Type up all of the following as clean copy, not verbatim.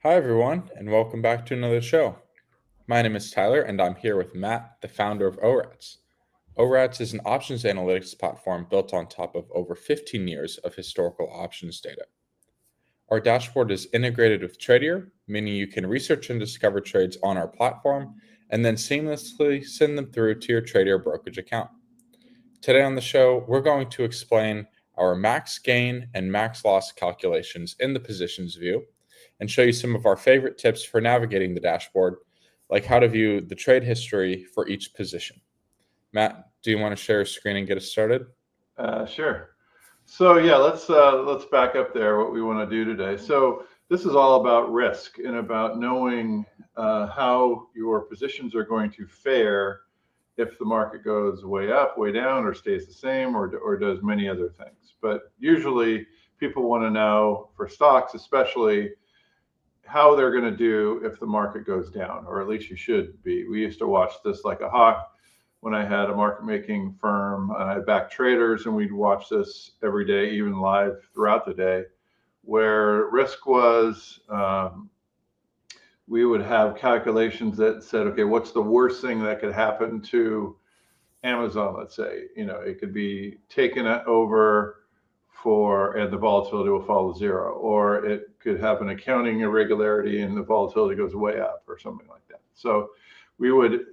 Hi, everyone, and welcome back to another show. My name is Tyler, and I'm here with Matt, the founder of ORATS. ORATS is an options analytics platform built on top of over 15 years of historical options data. Our dashboard is integrated with Tradier, meaning you can research and discover trades on our platform and then seamlessly send them through to your Tradier brokerage account. Today on the show, we're going to explain our max gain and max loss calculations in the positions view and show you some of our favorite tips for navigating the dashboard, like how to view the trade history for each position. Matt, do you want to share your screen and get us started? Sure. So yeah, let's back up there. What we want to do today. So this is all about risk and about knowing how your positions are going to fare if the market goes way up, way down, or stays the same, or does many other things. But usually, people want to know for stocks, especially, how they're going to do if the market goes down, or at least you should be. We used to watch this like a hawk when I had a market making firm and I backed traders, and we'd watch this every day, even live throughout the day, where risk was we would have calculations that said, okay, what's the worst thing that could happen to Amazon, let's say? It could be taken over and the volatility will fall to zero, or it could have an accounting irregularity and the volatility goes way up, or something like that. So we would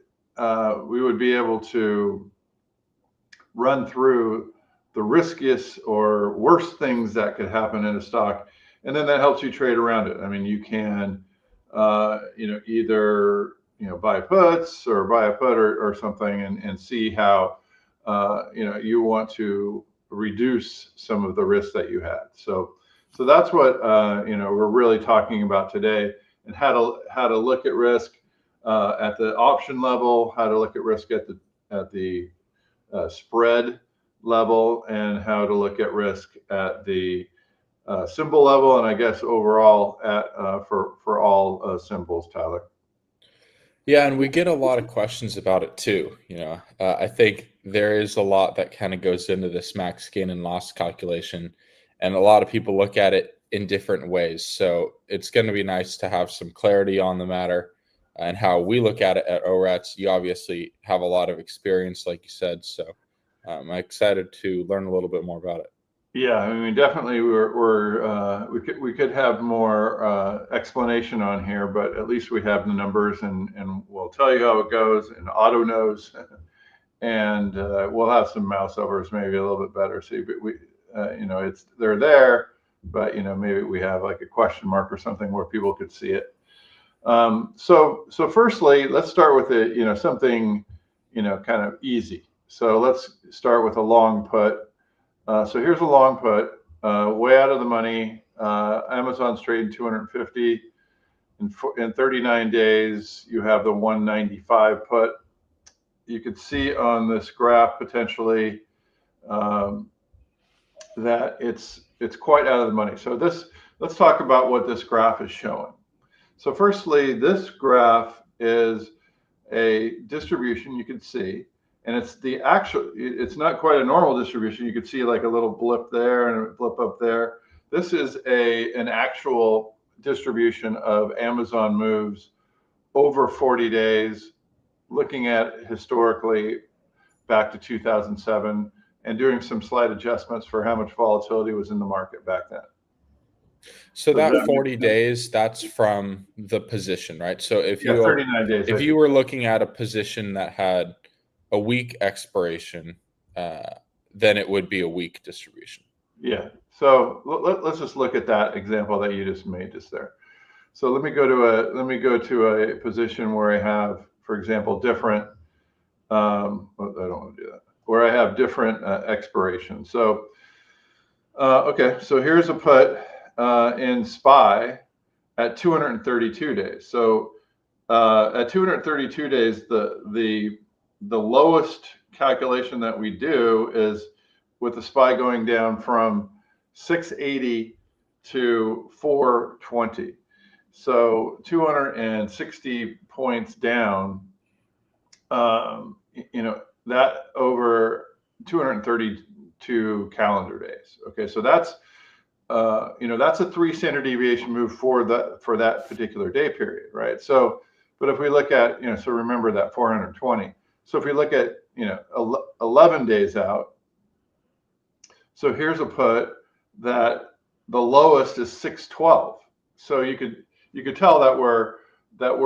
be able to run through the riskiest or worst things that could happen in a stock, and then that helps you trade around it. I mean, you can either buy puts or buy a put or something, and see how you want to reduce some of the risk that you had. So that's what we're really talking about today, and how to look at risk at the option level, how to look at risk at the spread level, and how to look at risk at the symbol level, and I guess overall at for all symbols, Tyler. Yeah, and we get a lot of questions about it too. I think there is a lot that kind of goes into this max gain and loss calculation, and a lot of people look at it in different ways. So it's going to be nice to have some clarity on the matter and how we look at it at ORATS. You obviously have a lot of experience, like you said, so I'm excited to learn a little bit more about it. Yeah, I mean, definitely we could have more explanation on here, but at least we have the numbers, and we'll tell you how it goes, and Auto knows, and we'll have some mouse overs maybe a little bit better. See, but they're there, but maybe we have like a question mark or something where people could see it. So firstly, let's start with something kind of easy. So let's start with a long put. So here's a long put, way out of the money. Amazon's trading 250 in 39 days. You have the 195 put. You could see on this graph potentially that it's quite out of the money. So let's talk about what this graph is showing. So firstly, this graph is a distribution you can see, and it's not quite a normal distribution. You could see like a little blip there and a blip up there. This is an actual distribution of Amazon moves over 40 days, looking at historically back to 2007 and doing some slight adjustments for how much volatility was in the market back then. So that 40 days, that's from the position, right? So if 39 days. If you were looking at a position that had a week expiration, then it would be a week distribution. Yeah. So let's just look at that example that you just made just there. So let me go to a position where I have, for example, different. I don't want to do that. Where I have different expirations. So okay. So here's a put in SPY at 232 days. So at 232 days, the lowest calculation that we do is with the SPY going down from 680 to 420. So 260 points down, that over 232 calendar days. Okay, so that's that's a 3 standard deviation move for that particular day period, right? So, but if we look at, so remember that 420. So if we look at, 11 days out, so here's a put that the lowest is 612. So you could tell that we're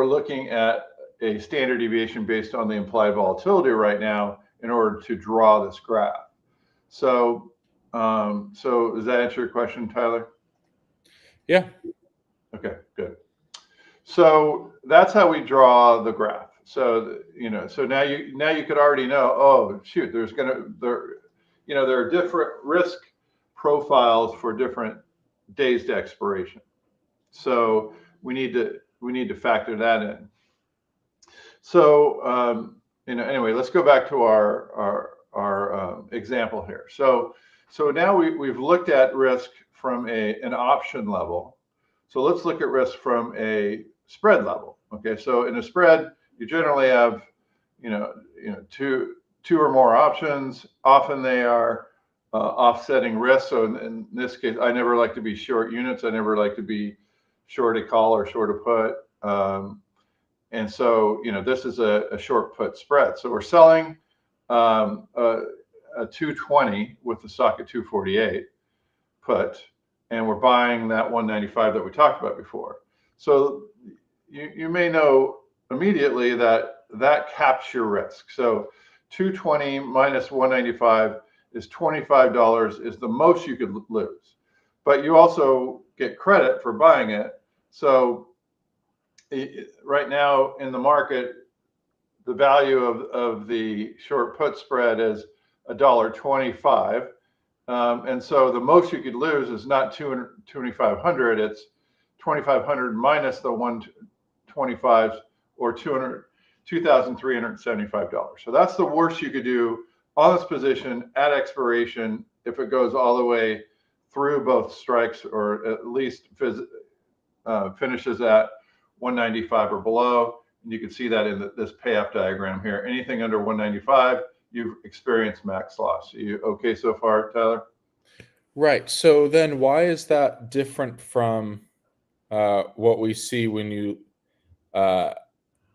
looking at a standard deviation based on the implied volatility right now in order to draw this graph. So does that answer your question, Tyler? Yeah. Okay, good. So that's how we draw the graph. So so now you could already know. Oh shoot, there are different risk profiles for different days to expiration. So we need to factor that in. So anyway, let's go back to our example here. So now we've looked at risk from an option level. So let's look at risk from a spread level. Okay, so in a spread, you generally have two or more options. Often they are offsetting risk. So in this case, I never like to be short units. I never like to be short a call or short a put. And so this is a short put spread. So we're selling a 220 with the stock at 248 put, and we're buying that 195 that we talked about before. So you may know immediately that caps your risk. So 220 minus 195 is $25 is the most you could lose, but you also get credit for buying it. So right now in the market, the value of the short put spread is $1.25. And so the most you could lose is not 2,500, it's 2,500 minus the 125 or $2,375. So that's the worst you could do on this position at expiration if it goes all the way through both strikes, or at least finishes at 195 or below. And you can see that in this payoff diagram here. Anything under 195, you've experienced max loss. Are you okay so far, Tyler? Right. So then why is that different from what we see when you uh,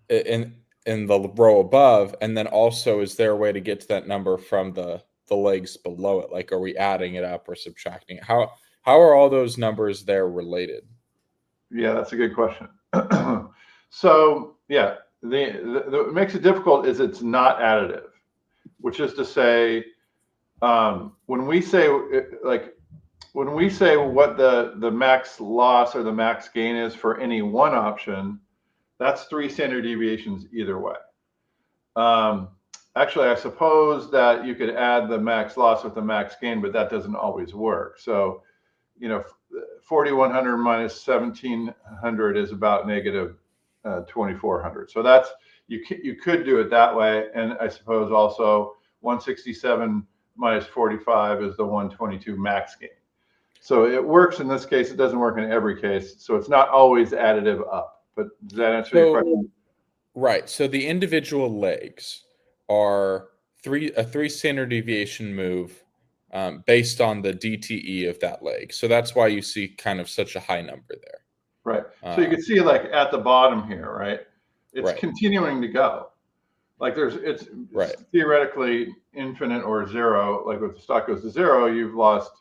in the row above? And then also, is there a way to get to that number from the legs below it? Like, are we adding it up or subtracting it? How are all those numbers there related? Yeah, that's a good question. So yeah, what makes it difficult is it's not additive, which is to say, when we say what the max loss or the max gain is for any one option, that's 3 standard deviations either way. Actually, I suppose that you could add the max loss with the max gain, but that doesn't always work. So 4,100 minus 1,700 is about negative 2,400. So that's you could do it that way, and I suppose also 167 minus 45 is the 122 max gain. So it works in this case. It doesn't work in every case. So it's not always additive up. But does that answer your question? Right. So the individual legs are a 3 standard deviation move based on the DTE of that leg. So that's why you see kind of such a high number there. Right. So you can see like at the bottom here, right? It's right. continuing to go. Like it's right. theoretically infinite or zero. Like if the stock goes to zero, you've lost,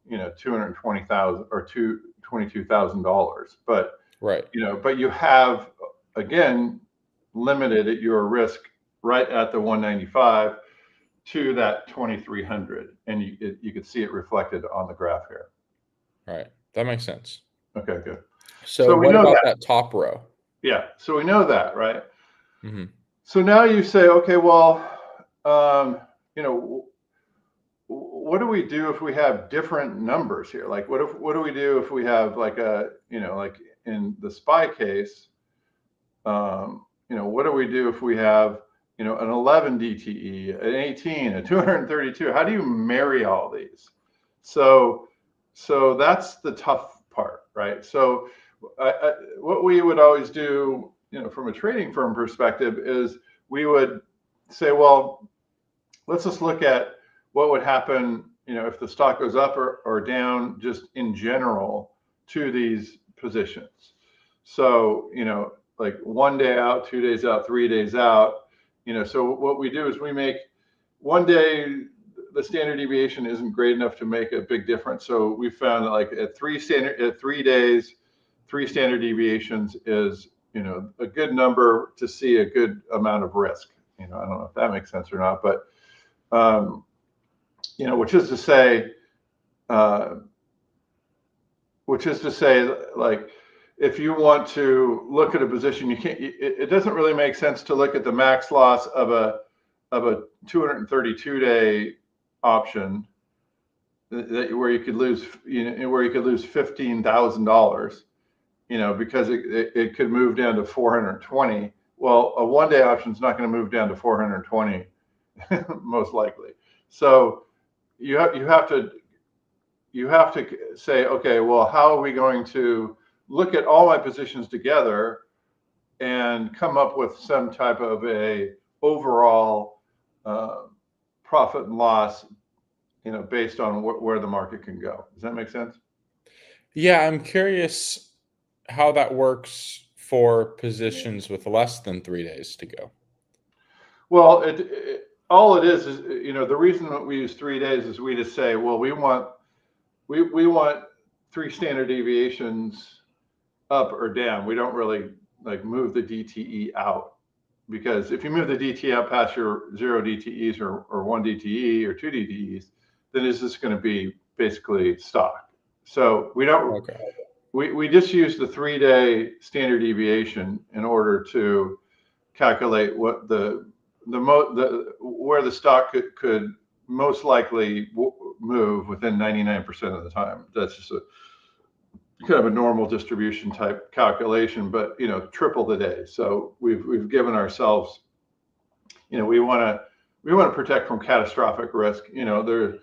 $220,000 or $22,000. But right. But you have again limited at your risk right at the 195 to that 2,300, and you can see it reflected on the graph here. Right. That makes sense. Okay, good. So what about that top row? Yeah. So we know that, right? Mm-hmm. So now you say, okay, well, what do we do if we have different numbers here? Like, what do we do if we have like like in the SPY case, what do we do if we have, an 11 DTE, an 18, a 232? How do you marry all these? So that's the tough part, right? So what we would always do, from a trading firm perspective, is we would say, well, let's just look at what would happen if the stock goes up or down, just in general to these positions. So, like 1 day out, 2 days out, 3 days out, so what we do is we make 1 day, the standard deviation isn't great enough to make a big difference. So we found that like at 3 days, 3 standard deviations is, a good number to see a good amount of risk. I don't know if that makes sense or not, but, which is to say, like, if you want to look at a position, you can't. It doesn't really make sense to look at the max loss of a 232-day option where you could lose, $15,000, because it could move down to 420. Well, a 1 day option is not going to move down to 420, most likely. So you have to say, okay, well, how are we going to look at all my positions together and come up with some type of a overall profit and loss, based on where the market can go. Does that make sense? Yeah, I'm curious how that works for positions with less than 3 days to go. Well, all it is, the reason that we use 3 days is we just say, well, we want 3 standard deviations up or down. We don't really like move the DTE out, because if you move the DTE out past your 0 DTEs or 1 DTE or 2 DTEs, then it's just going to be basically stock. So we don't. Okay. We just use the 3-day standard deviation in order to calculate what where the stock could most likely move within 99% of the time. That's just a kind of a normal distribution type calculation, but triple the day. So we've given ourselves, we want to protect from catastrophic risk. There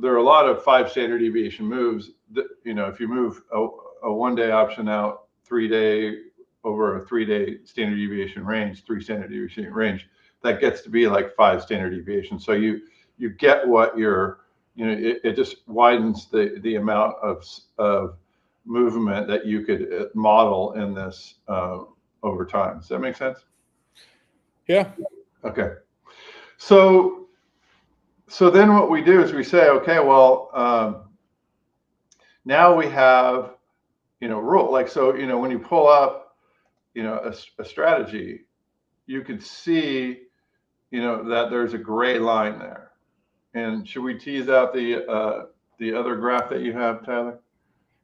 are a lot of 5 standard deviation moves that, if you move a 1 day option out 3-day over a 3-day standard deviation range, 3 standard deviation range, that gets to be like 5 standard deviations. So you get what it just widens the amount of movement that you could model in this over time. Does that make sense? Yeah. Okay. So then what we do is we say, okay, well, now we have, rule. Like, so, when you pull up, a strategy, you could see, that there's a gray line there. And should we tease out the other graph that you have, Tyler?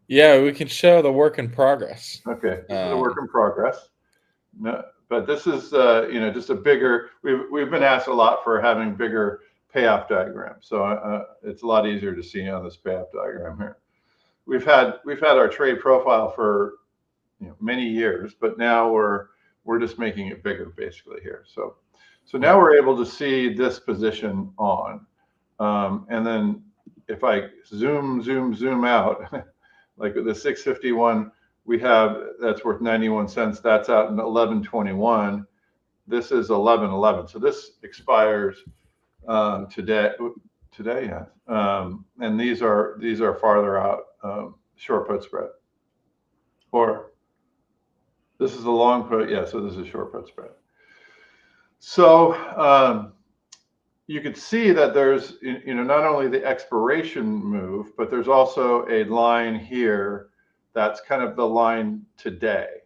Yeah, we can show the work in progress. Okay, this is a work in progress. No, but this is, just a bigger. We've been asked a lot for having bigger payoff diagrams, so it's a lot easier to see on this payoff diagram here. We've had our trade profile for many years, but now we're just making it bigger basically here. So now we're able to see this position on, and then if I zoom out, like the 651, we have that's worth 91 cents. That's out in 1121. This is 1111. So this expires today. Yeah, and these are farther out, short put spread, or this is a long put. Yeah, so this is a short put spread. So you could see that there's not only the expiration move, but there's also a line here that's kind of the line today,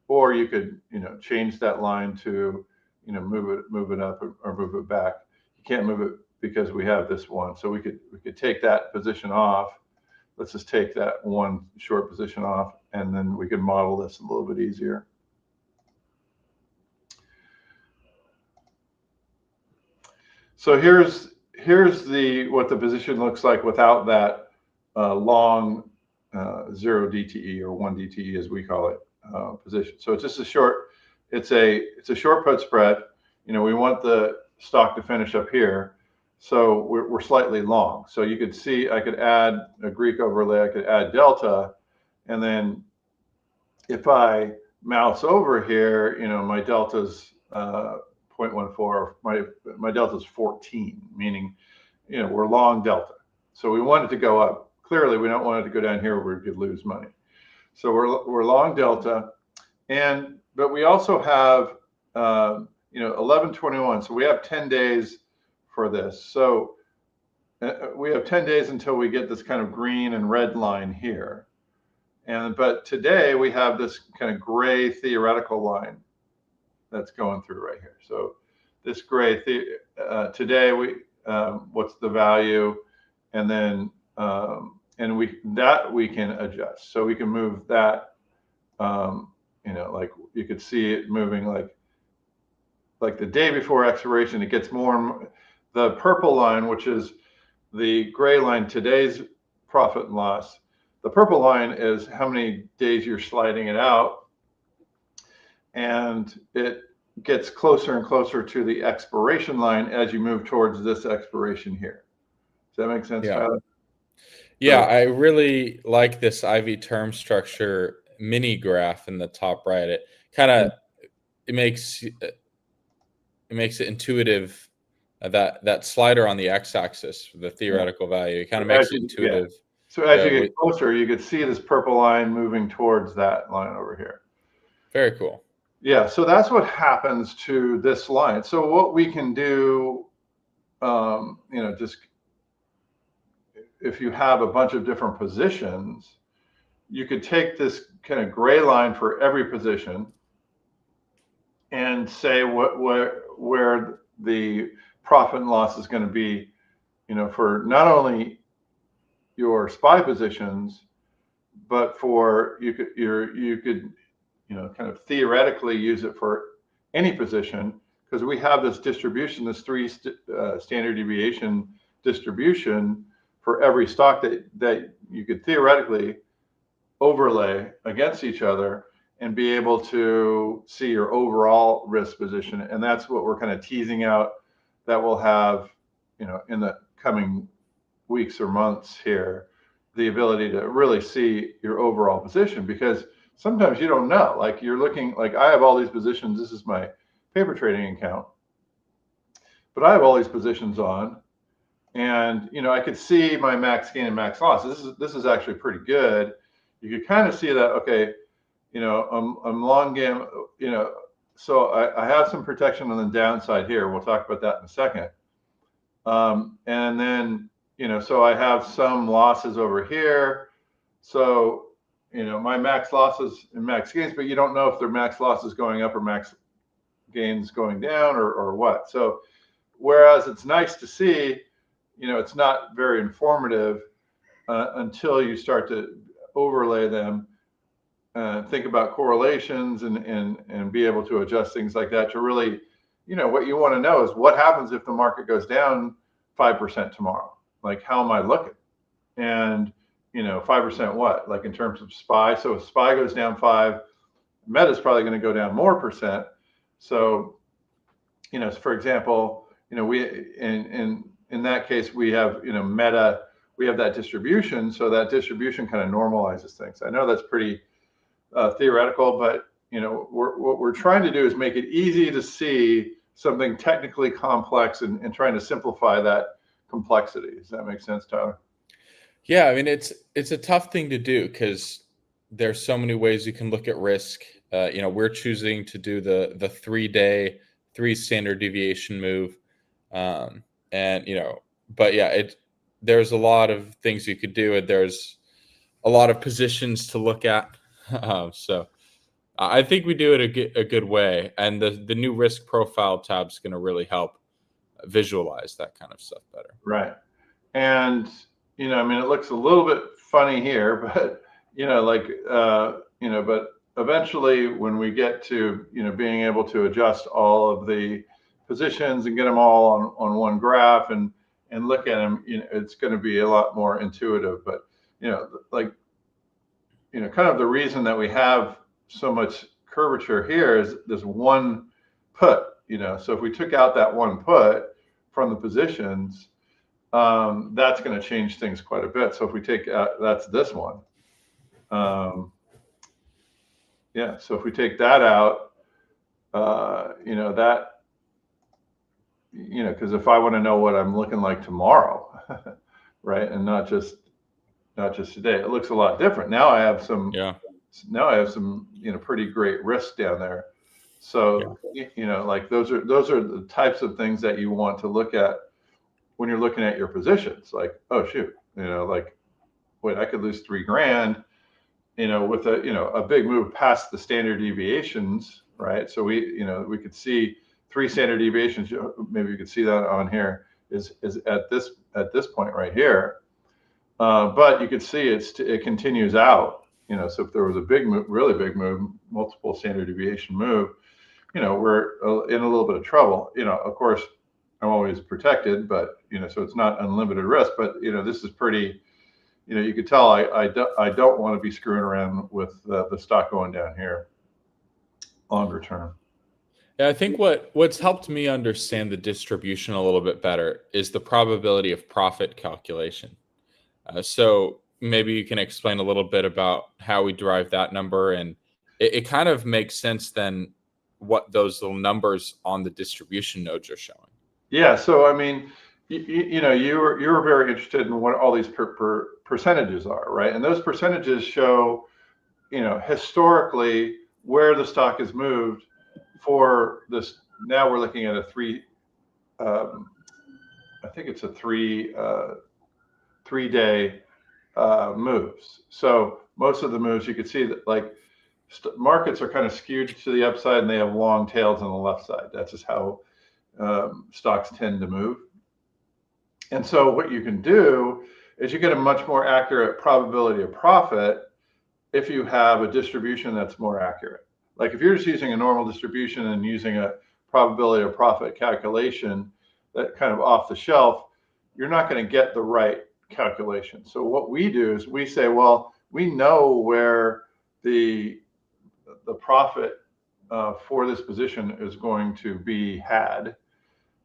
or you could change that line to move it up or move it back. You can't move it because we have this one, so we could take that position off. Let's just take that one short position off, and then we can model this a little bit easier. So here's what the position looks like without that long 0 DTE or 1 DTE as we call it position. So it's just a short. It's a short put spread. We want the stock to finish up here, so we're slightly long. So you could see I could add a Greek overlay. I could add delta, and then if I mouse over here, my delta's 0.14. My delta is 14, meaning we're long delta. So we want it to go up. Clearly, we don't want it to go down here where we could lose money. So we're long delta, but we also have 11/21. So we have 10 days for this. So we have 10 days until we get this kind of green and red line here. But today we have this kind of gray theoretical line that's going through right here. So this gray today what's the value, and then we can adjust. So we can move that. Like you could see it moving like the day before expiration. It gets more and more. The purple line, which is the gray line, today's profit and loss. The purple line is how many days you're sliding it out, and it gets closer and closer to the expiration line as you move towards this expiration here. Does that make sense, Tyler? Yeah, I really like this IV term structure mini graph in the top right. It kind of it makes it intuitive. That slider on the x-axis, the theoretical value, it kind of makes it intuitive. Yeah. So as you get closer, you could see this purple line moving towards that line over here. Very cool. Yeah, so that's what happens to this line. So what we can do, just if you have a bunch of different positions, you could take this kind of gray line for every position and say where the profit and loss is going to be, for not only your SPY positions, but for you could kind of theoretically use it for any position, because we have this distribution, this standard deviation distribution for every stock that you could theoretically overlay against each other and be able to see your overall risk position. And that's what we're kind of teasing out, that we'll have, in the coming weeks or months here, the ability to really see your overall position, because sometimes you don't know. Like you're looking, like I have all these positions. This is my paper trading account, but I have all these positions on, and I could see my max gain and max loss. This is actually pretty good. You could kind of see that. Okay, I'm long game. So I have some protection on the downside here. We'll talk about that in a second. And then so I have some losses over here. So my max losses and max gains, but you don't know if they're max losses going up or max gains going down or what. So whereas it's nice to see, it's not very informative until you start to overlay them, think about correlations and be able to adjust things like that to really, what you want to know is what happens if the market goes down 5% tomorrow. Like, how am I looking? And 5% what? Like in terms of SPY. So if SPY goes down 5, Meta is probably going to go down more percent. So, for example, we in that case we have Meta, we have that distribution. So that distribution kind of normalizes things. I know that's pretty theoretical, but what we're trying to do is make it easy to see something technically complex and trying to simplify that complexity. Does that make sense, Tyler? Yeah, I mean it's a tough thing to do because there's so many ways you can look at risk. We're choosing to do the 3-day 3 standard deviation move, but yeah, there's a lot of things you could do, and there's a lot of positions to look at. So I think we do it a good way, and the new risk profile tab is going to really help visualize that kind of stuff better. Right. And it looks a little bit funny here, but but eventually when we get to being able to adjust all of the positions and get them all on one graph and look at them, it's going to be a lot more intuitive. But kind of the reason that we have so much curvature here is this one put. So if we took out that one put from the positions, that's going to change things quite a bit. So if we take that's this one. So if we take that out, because if I want to know what I'm looking like tomorrow, right? And not just today. It looks a lot different. Now I have some Yeah. pretty great risk down there. Yeah. So like those are the types of things that you want to look at when you're looking at your positions. Like, oh shoot, like, wait, I could lose 3 grand, with a big move past the standard deviations, right? So we could see 3 standard deviations. Maybe you could see that on here is at this point right here. But you could see it continues out. So if there was a big move, really big move, multiple standard deviation move, we're in a little bit of trouble. Of course, I'm always protected, but so it's not unlimited risk. But this is pretty. You could tell I don't want to be screwing around with the stock going down here longer term. Yeah, I think what's helped me understand the distribution a little bit better is the probability of profit calculation. So maybe you can explain a little bit about how we derive that number, and it kind of makes sense then what those little numbers on the distribution nodes are showing. Yeah. So I mean, you were very interested in what all these percentages are, right? And those percentages show, historically where the stock has moved for this. Now we're looking at a three. I think it's a 3 day moves. So most of the moves you could see that like markets are kind of skewed to the upside and they have long tails on the left side. That's just how stocks tend to move. And so what you can do is you get a much more accurate probability of profit if you have a distribution that's more accurate. Like if you're just using a normal distribution and using a probability of profit calculation that kind of off the shelf, you're not going to get the right calculation. So what we do is we say, well, we know where the profit for this position is going to be had.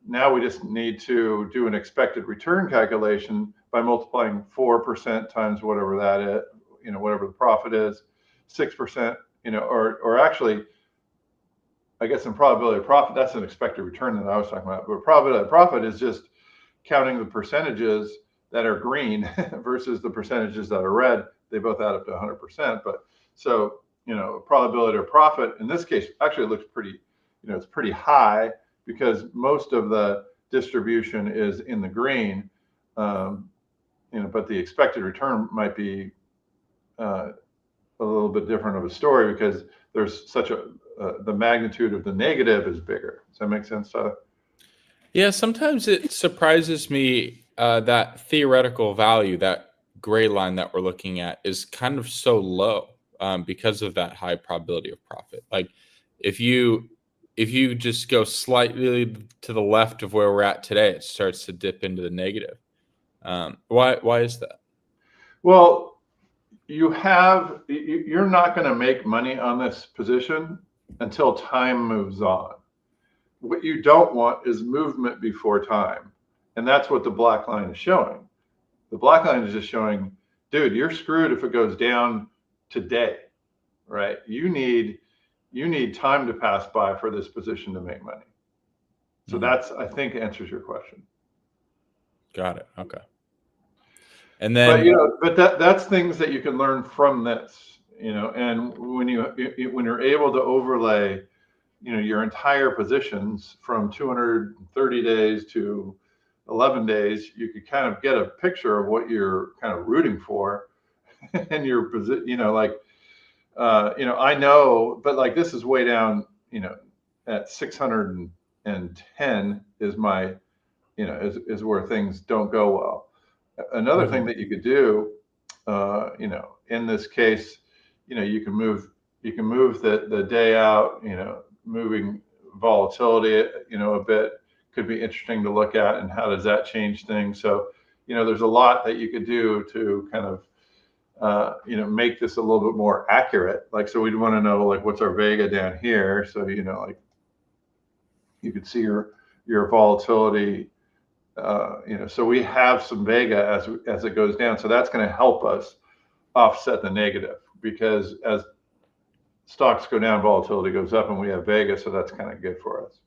Now we just need to do an expected return calculation by multiplying 4% times whatever that is, whatever the profit is, 6%, or actually, I guess in probability of profit, that's an expected return that I was talking about. But probability of profit is just counting the percentages that are green versus the percentages that are red. They both add up to 100%. But so, probability of profit in this case actually looks pretty, it's pretty high because most of the distribution is in the green. But the expected return might be a little bit different of a story because there's such the magnitude of the negative is bigger. Does that make sense, Tyler? Yeah, sometimes it surprises me that theoretical value, that gray line that we're looking at, is kind of so low because of that high probability of profit. Like if you just go slightly to the left of where we're at today, it starts to dip into the negative. Why is that? Well, you're not going to make money on this position until time moves on. What you don't want is movement before time. And that's what the black line is showing. The black line is just showing, dude, you're screwed if it goes down today, right? You need time to pass by for this position to make money. So that's, I think, answers your question. Got it. Okay. And then, but that's things that you can learn from this, and when you're able to overlay, your entire positions from 230 days to 11 days, you could kind of get a picture of what you're kind of rooting for and your position, I know, but like this is way down, at 610 is my, is where things don't go well. Another thing that you could do, in this case, you can move the day out, moving volatility, a bit could be interesting to look at, and how does that change things? So, there's a lot that you could do to kind of, make this a little bit more accurate. Like, so we'd want to know, like, what's our Vega down here? So, like you could see your volatility. So we have some Vega as it goes down. So that's going to help us offset the negative, because as stocks go down, volatility goes up, and we have Vega. So that's kind of good for us.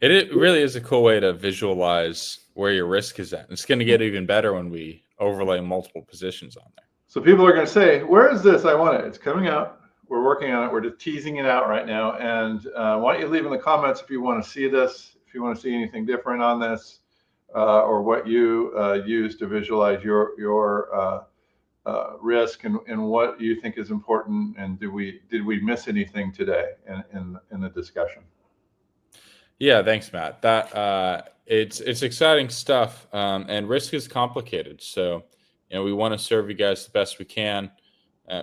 It really is a cool way to visualize where your risk is at. It's going to get even better when we overlay multiple positions on there. So people are going to say, where is this? I want it. It's coming out. We're working on it. We're just teasing it out right now. And why don't you leave in the comments if you want to see this, if you want to see anything different on this, or what you use to visualize your risk and what you think is important. And did we miss anything today in the discussion? Yeah, thanks, Matt. That it's exciting stuff, and risk is complicated. So, we want to serve you guys the best we can.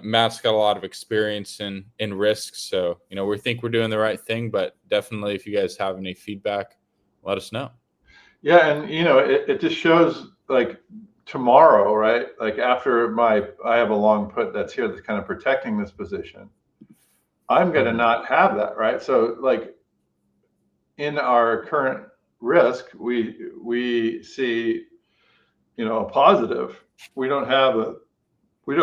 Matt's got a lot of experience in risk, so we think we're doing the right thing. But definitely, if you guys have any feedback, let us know. Yeah, and it just shows like tomorrow, right? Like after I have a long put that's here that's kind of protecting this position. I'm going to not have that, right? So like in our current risk, we see, a positive. We don't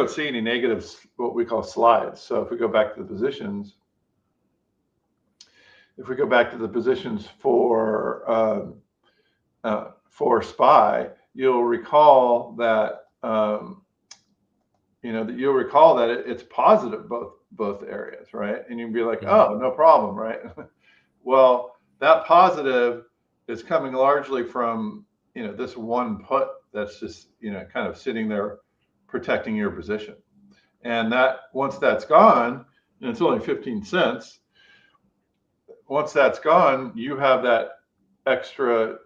see any negatives, what we call slides. So if we go back to the positions, for SPY, you'll recall that it's positive both areas, right? And you'd be like, oh, no problem, right? Well, that positive is coming largely from this one put that's just kind of sitting there protecting your position. And that once that's gone, and it's only 15 cents, once that's gone, you have that extra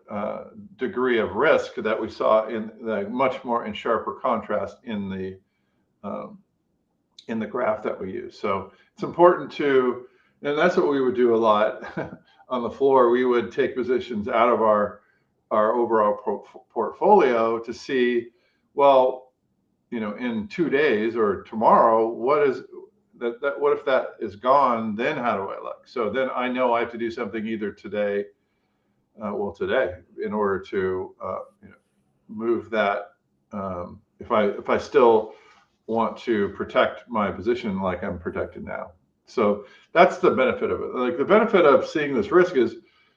degree of risk that we saw in the much more in sharper contrast in the graph that we use. So it's important and that's what we would do a lot on the floor. We would take positions out of our overall portfolio to see, well, in 2 days or tomorrow, what if that is gone? Then how do I look? So then I know I have to do something either today in order to move that. If I still want to protect my position like I'm protected now. So that's the benefit of it. Like the benefit of seeing this risk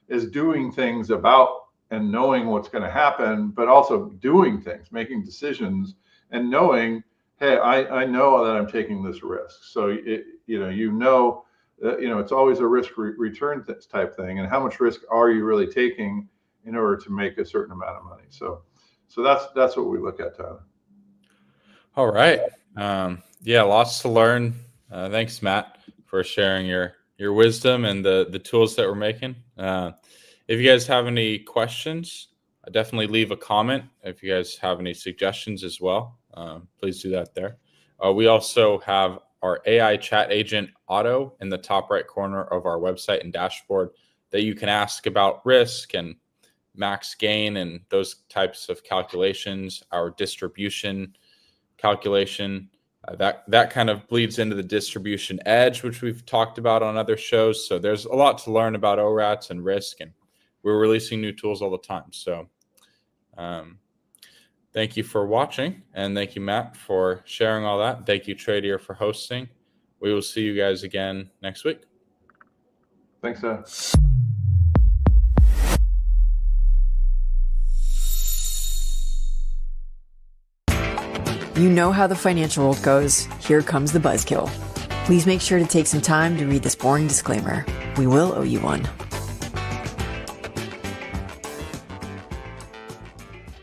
is doing things about and knowing what's going to happen, but also doing things, making decisions, and knowing, hey, I know that I'm taking this risk. So it's always a risk return type thing, and how much risk are you really taking in order to make a certain amount of money? So that's what we look at, Tyler. All right. Yeah, lots to learn. Thanks, Matt, for sharing your wisdom and the tools that we're making. If you guys have any questions, definitely leave a comment. If you guys have any suggestions as well, please do that there. We also have our AI chat agent Otto in the top right corner of our website and dashboard that you can ask about risk and max gain and those types of calculations, our distribution calculation. That kind of bleeds into the distribution edge, which we've talked about on other shows. So there's a lot to learn about ORATS and risk, and we're releasing new tools all the time. So thank you for watching, and thank you, Matt, for sharing all that. Thank you, Tradier, for hosting. We will see you guys again next week. Thanks, Ed. You know how the financial world goes. Here comes the buzzkill. Please make sure to take some time to read this boring disclaimer. We will owe you one.